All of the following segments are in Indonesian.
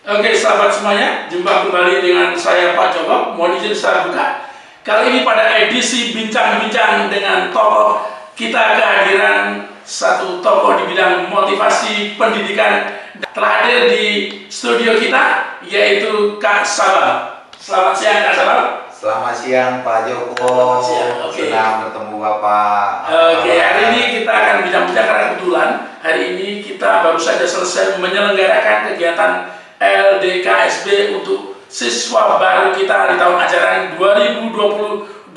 Oke, sahabat semuanya, jumpa kembali dengan saya Pak Joko. Mohon izin saya buka. Kali ini pada edisi bincang-bincang dengan tokoh, kita kehadiran satu tokoh di bidang motivasi pendidikan telah hadir di studio kita, yaitu Kak Sabam. Selamat siang Kak Sabam. Selamat siang Pak Joko. Selamat siang. Okay. Senang bertemu Bapak. Oke, hari ini kita akan bincang-bincang karena kebetulan hari ini kita baru saja selesai menyelenggarakan kegiatan LDKSB untuk siswa baru kita di tahun ajaran 2020-2021.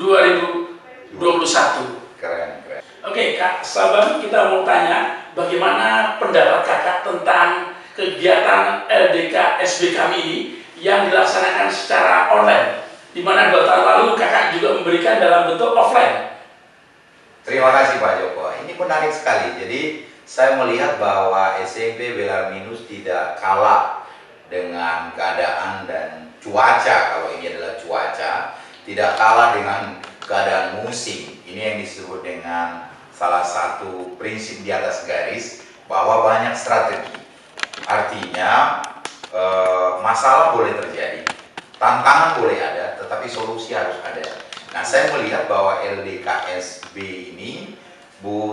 Keren. Oke, Kak Sabam, kita mau tanya bagaimana pendapat Kakak tentang kegiatan LDKSB kami ini yang dilaksanakan secara online, di mana 2 tahun lalu Kakak juga memberikan dalam bentuk offline. Terima kasih Pak Joko. Ini menarik sekali. Jadi saya melihat bahwa SMP Belarminus tidak kalah dengan keadaan dan cuaca. Kalau ini adalah cuaca, tidak kalah dengan keadaan musim. Ini yang disebut dengan salah satu prinsip di atas garis, bahwa banyak strategi. Artinya masalah boleh terjadi, tantangan boleh ada, tetapi solusi harus ada. Nah, saya melihat bahwa LDKSB ini,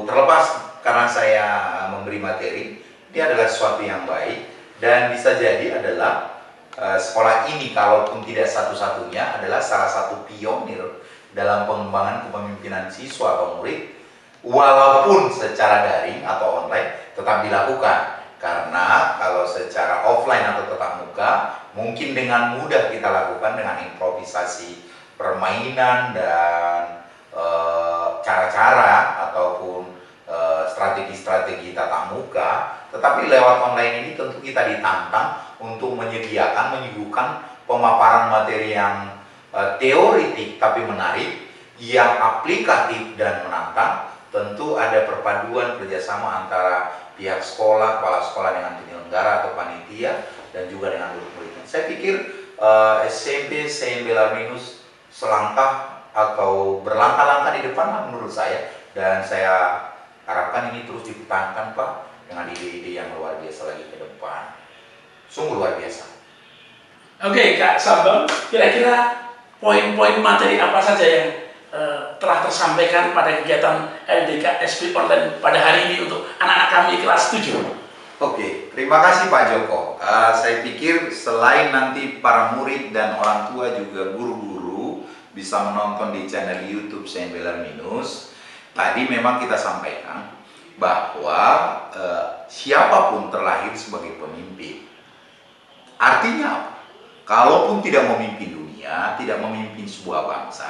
terlepas karena saya memberi materi, dia adalah sesuatu yang baik. Dan bisa jadi adalah sekolah ini, kalaupun tidak satu-satunya, adalah salah satu pionir dalam pengembangan kepemimpinan siswa atau murid, walaupun secara daring atau online tetap dilakukan. Karena kalau secara offline atau tatap muka, mungkin dengan mudah kita lakukan dengan improvisasi permainan dan cara-cara ataupun strategi-strategi tatap muka. Tetapi lewat online ini tentu kita ditantang untuk menyuguhkan pemaparan materi yang teoritik tapi menarik, yang aplikatif dan menantang. Tentu ada perpaduan kerjasama antara pihak sekolah, kepala sekolah dengan penyelenggara atau panitia, dan juga dengan murid-muridnya. Saya pikir SMP Belarminus selangkah atau berlangkah-langkah di depan menurut saya, dan saya harapkan ini terus dipertahankan Pak, dengan ide-ide yang luar biasa lagi ke depan. Sungguh luar biasa. Oke, Kak Sabam, kira-kira poin-poin materi apa saja yang telah tersampaikan pada kegiatan LDKSB online pada hari ini untuk anak-anak kami kelas 7? Oke, terima kasih Pak Joko. Saya pikir selain nanti para murid dan orang tua, juga guru-guru bisa menonton di channel YouTube SMP Belarminus. Tadi memang kita sampaikan bahwa siapapun terlahir sebagai pemimpin. Artinya apa? Kalaupun tidak memimpin dunia, tidak memimpin sebuah bangsa,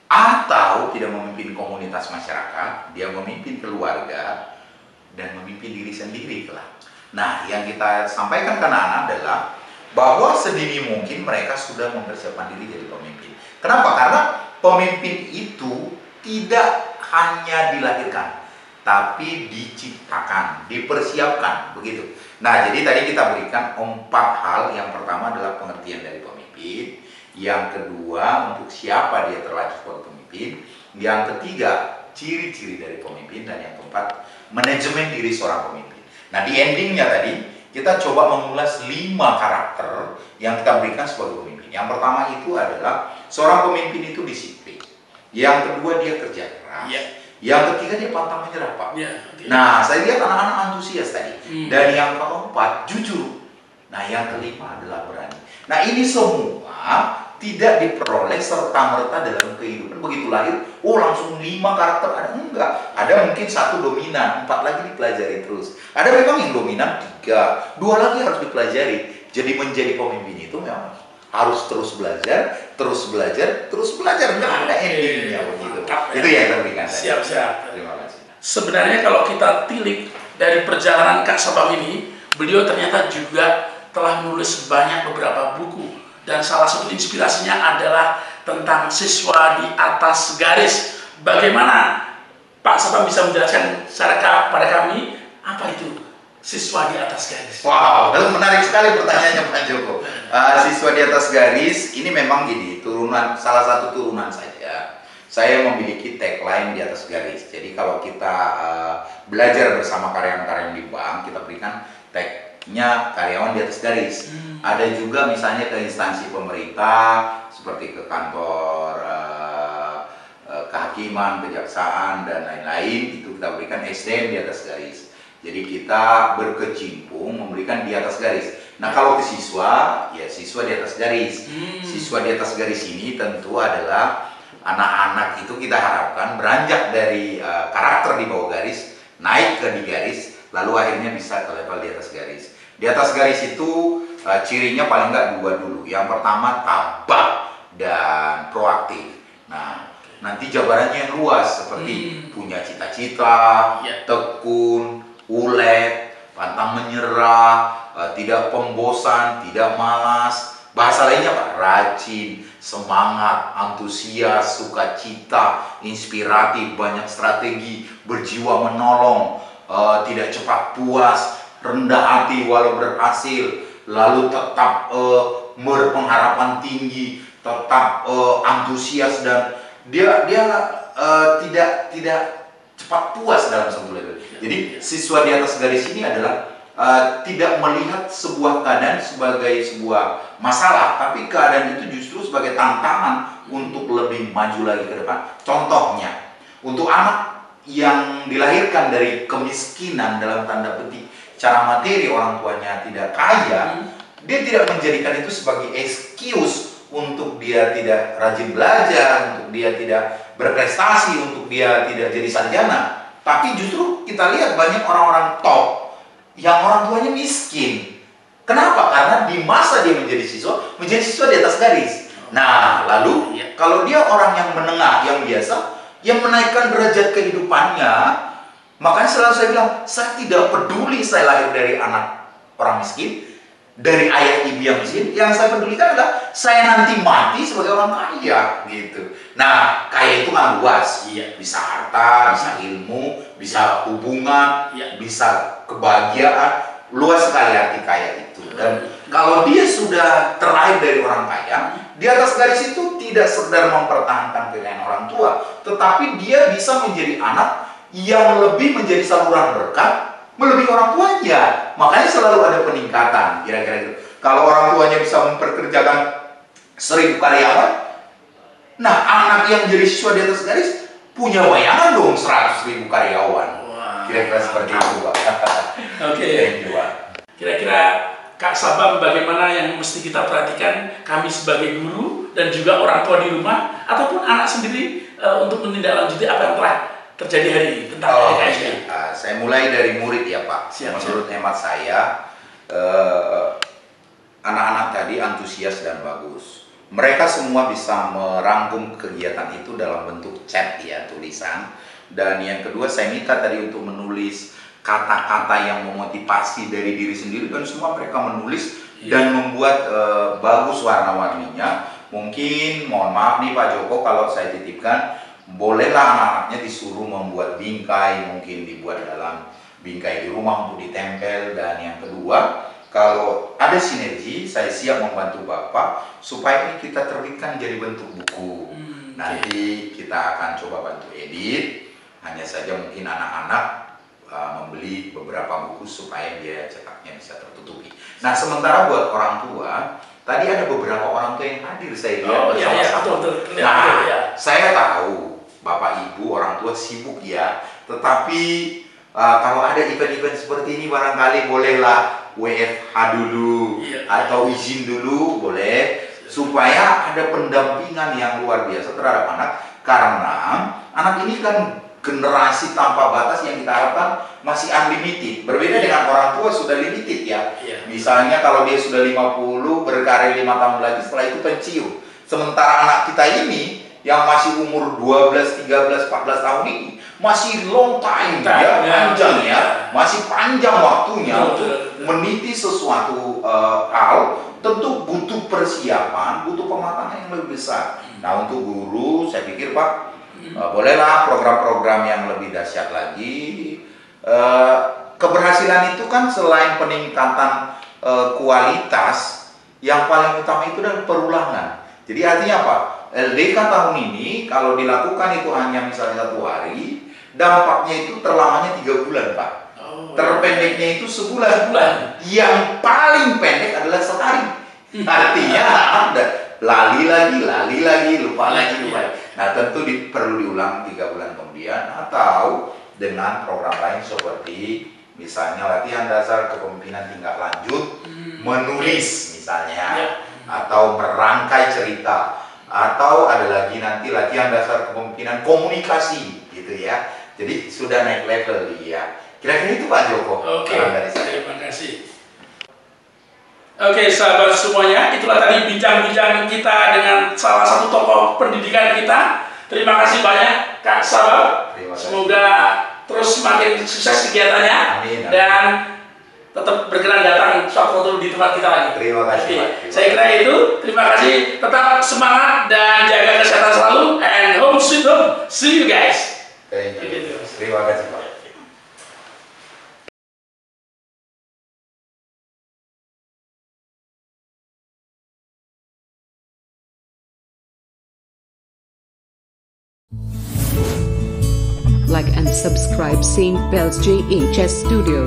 atau tidak memimpin komunitas masyarakat, dia memimpin keluarga dan memimpin diri sendiri kelak. Nah, yang kita sampaikan ke anak-anak adalah bahwa sedini mungkin mereka sudah mempersiapkan diri jadi pemimpin. Kenapa? Karena pemimpin itu tidak hanya dilahirkan, tapi diciptakan, dipersiapkan, begitu. Nah, jadi tadi kita berikan 4 hal. Yang pertama adalah pengertian dari pemimpin. Yang kedua, untuk siapa dia terlahir sebagai pemimpin. Yang ketiga, ciri-ciri dari pemimpin. Dan yang keempat, manajemen diri seorang pemimpin. Nah, di endingnya tadi, kita coba mengulas 5 karakter yang kita berikan sebagai pemimpin. Yang pertama itu adalah seorang pemimpin itu disiplin. Yang kedua, dia kerja keras. Yang ketiga, dia pantang menyerah Pak. Nah, saya lihat anak-anak antusias tadi. Dan yang keempat, jujur. Nah, yang kelima adalah berani. Nah, ini semua tidak diperoleh serta-merta dalam kehidupan. Begitu lahir, langsung 5 karakter ada. Enggak. Ada mungkin 1 dominan, 4 lagi dipelajari terus. Ada memang yang dominan 3, 2 lagi harus dipelajari. Jadi menjadi pemimpin itu memang harus terus belajar, terus belajar, terus belajar. Enggak ada endingnya begitu. Itu yang kita berikan. Siap. Terima kasih. Sebenarnya kalau kita tilik dari perjalanan Kak Sabam ini, beliau ternyata juga telah menulis banyak beberapa buku, dan salah satu inspirasinya adalah tentang siswa di atas garis. Bagaimana Pak Sabam bisa menjelaskan secara pada kami apa itu siswa di atas garis? Wow, menarik sekali pertanyaannya Pak Joko. Siswa di atas garis ini memang gini, salah satu turunan saja. Saya memiliki tagline di atas garis. Jadi kalau kita belajar bersama karyawan-karyawan di bank, kita berikan tag nya karyawan di atas garis. Ada juga misalnya ke instansi pemerintah seperti ke kantor kehakiman, kejaksaan dan lain-lain, itu kita berikan SDM di atas garis. Jadi kita berkecimpung memberikan di atas garis. Nah kalau ke siswa, ya siswa di atas garis. Siswa di atas garis ini tentu adalah anak-anak itu kita harapkan beranjak dari karakter di bawah garis, naik ke di garis, lalu akhirnya bisa ke level di atas garis. Di atas garis itu cirinya paling nggak dua dulu. Yang pertama tabah dan proaktif. Nah nanti jabarannya yang luas seperti punya cita-cita, tekun, ulet, pantang menyerah, tidak pembosan, tidak malas. Bahasa lainnya Pak, rajin, semangat, antusias, sukacita, inspiratif, banyak strategi, berjiwa menolong, tidak cepat puas, rendah hati walau berhasil, lalu tetap berpengharapan tinggi, tetap antusias, dan dia tidak cepat puas dalam satu level. Jadi siswa di atas garis ini adalah tidak melihat sebuah keadaan sebagai sebuah masalah, tapi keadaan itu justru sebagai tantangan untuk lebih maju lagi ke depan. Contohnya, untuk anak yang dilahirkan dari kemiskinan dalam tanda petik cara materi, orang tuanya tidak kaya, dia tidak menjadikan itu sebagai excuse untuk dia tidak rajin belajar, untuk dia tidak berprestasi, untuk dia tidak jadi sarjana. Tapi justru kita lihat banyak orang-orang top yang orang tuanya miskin. Kenapa? Karena di masa dia menjadi siswa di atas garis. Nah, lalu kalau dia orang yang menengah, yang biasa, yang menaikkan derajat kehidupannya, makanya selalu saya bilang, saya tidak peduli saya lahir dari anak orang miskin, dari ayah ibu yang miskin. Yang saya pedulikan adalah saya nanti mati sebagai orang kaya, gitu. Nah, kaya itu kan luas, bisa harta, bisa ilmu, bisa hubungan, bisa kebahagiaan, luas sekali arti kaya itu. Dan kalau dia sudah terlahir dari orang kaya, di atas garis itu tidak sekedar mempertahankan kekayaan orang tua, tetapi dia bisa menjadi anak yang lebih menjadi saluran berkat melebihi orang tuanya. Makanya selalu ada peningkatan, kira-kira gitu. Kalau orang tuanya bisa memperkerjakan 1000 karyawan, nah anak yang jadi siswa di atas garis punya bayangan dong 100.000 karyawan. Kira-kira seperti itu, Pak. Oke. Kira-kira Kak Sabam, bagaimana yang mesti kita perhatikan kami sebagai guru dan juga orang tua di rumah ataupun anak sendiri untuk menindaklanjuti apa yang telah terjadi hari ini tentang PDKSD? Saya mulai dari murid ya Pak. Menurut hemat saya, anak-anak tadi antusias dan bagus. Mereka semua bisa merangkum kegiatan itu dalam bentuk chat ya, tulisan. Dan yang kedua saya minta tadi untuk menulis kata-kata yang memotivasi dari diri sendiri, dan semua mereka menulis dan membuat bagus warna-warninya. Mungkin mohon maaf nih Pak Joko kalau saya titipkan, bolehlah anak-anaknya disuruh membuat bingkai, mungkin dibuat dalam bingkai di rumah untuk ditempel. Dan yang kedua, kalau ada sinergi, saya siap membantu Bapak supaya ini kita terbitkan jadi bentuk buku. Nanti kita akan coba bantu edit, hanya saja mungkin anak-anak membeli beberapa buku supaya dia cetaknya bisa tertutupi. Nah, sementara buat orang tua, tadi ada beberapa orang tua yang hadir saya lihat bersama-sama. Nah, saya tahu Bapak Ibu orang tua sibuk ya, tetapi kalau ada event-event seperti ini barangkali bolehlah WFH dulu atau izin dulu boleh, supaya ada pendampingan yang luar biasa terhadap anak, karena anak ini kan generasi tanpa batas yang kita harapkan masih unlimited. Berbeda dengan orang tua sudah limited ya. Misalnya kalau dia sudah 50 berkarir 5 tahun lagi, setelah itu pensiun. Sementara anak kita ini yang masih umur 12, 13, 14 tahun ini masih long time ya, panjang ya, masih panjang waktunya untuk meniti sesuatu hal. Tentu butuh persiapan, butuh pematangan yang lebih besar. Nah, untuk guru saya pikir Pak, bolehlah program-program yang lebih dahsyat lagi. Keberhasilan itu kan selain peningkatan kualitas, yang paling utama itu adalah perulangan. Jadi artinya apa? LDK tahun ini kalau dilakukan itu hanya misalnya 1 hari, dampaknya itu terlamanya 3 bulan Pak. Terpendeknya itu sebulan. Sebulan. Yang paling pendek adalah sehari. Artinya anak udah lali lagi, lupa lagi. Nah, tentu perlu diulang 3 bulan kemudian, atau dengan program lain seperti misalnya latihan dasar kepemimpinan tingkat lanjut, menulis misalnya, atau merangkai cerita, atau ada lagi nanti latihan dasar kepemimpinan komunikasi gitu ya. Jadi sudah naik level dia. Kira-kira itu Pak Joko. Oke, terima kasih. Oke, sahabat semuanya, itulah tadi bincang-bincang kita dengan salah satu tokoh pendidikan kita. Terima kasih banyak Kak Sabab. Semoga terus semakin sukses kegiatannya. Amin. Dan tetap berkenan datang suatu waktu di tempat kita lagi. Terima kasih. Oke, saya kira itu. Terima kasih. Tetap semangat dan jaga kesehatan selalu. And home sweet home. See you guys. Thank you. Terima kasih Pak. Like and subscribe St. Bells JHS Studio.